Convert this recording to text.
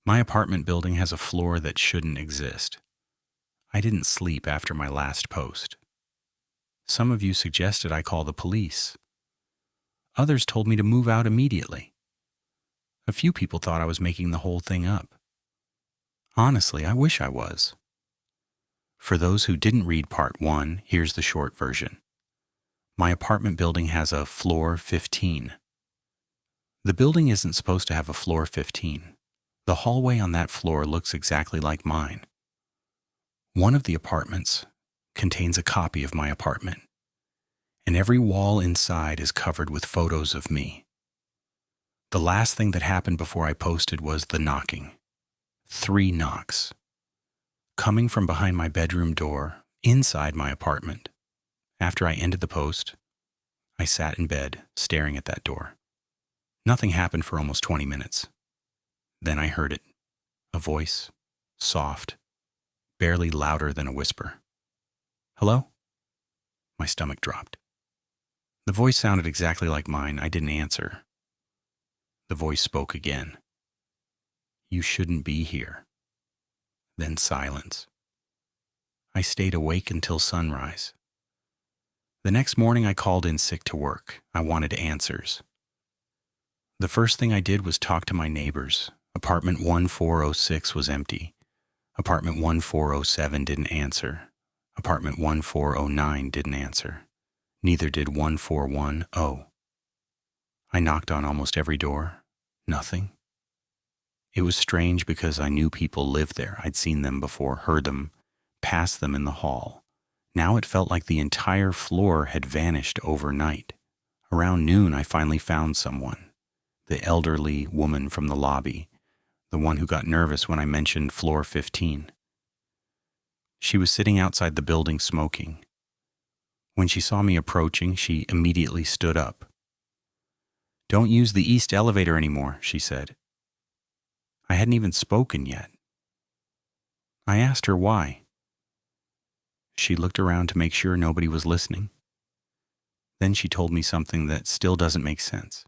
My apartment building has a floor that shouldn't exist. I didn't sleep after my last post. Some of you suggested I call the police. Others told me to move out immediately. A few people thought I was making the whole thing up. Honestly, I wish I was. For those who didn't read part 1, here's the short version. My apartment building has a floor 15. The building isn't supposed to have a floor 15. The hallway on that floor looks exactly like mine. One of the apartments contains a copy of my apartment, and every wall inside is covered with photos of me. The last thing that happened before I posted was the knocking. 3 knocks. Coming from behind my bedroom door, inside my apartment. After I ended the post, I sat in bed, staring at that door. Nothing happened for almost 20 minutes. Then I heard it. A voice, soft, barely louder than a whisper. Hello? My stomach dropped. The voice sounded exactly like mine. I didn't answer. The voice spoke again. You shouldn't be here. Then silence. I stayed awake until sunrise. The next morning I called in sick to work. I wanted answers. The first thing I did was talk to my neighbors. Apartment 1406 was empty. Apartment 1407 didn't answer. Apartment 1409 didn't answer. Neither did 1410. I knocked on almost every door. Nothing. It was strange because I knew people lived there. I'd seen them before, heard them, passed them in the hall. Now it felt like the entire floor had vanished overnight. Around noon, I finally found someone. The elderly woman from the lobby, the one who got nervous when I mentioned floor 15. She was sitting outside the building smoking. When she saw me approaching, she immediately stood up. Don't use the east elevator anymore, she said. I hadn't even spoken yet. I asked her why. She looked around to make sure nobody was listening. Then she told me something that still doesn't make sense.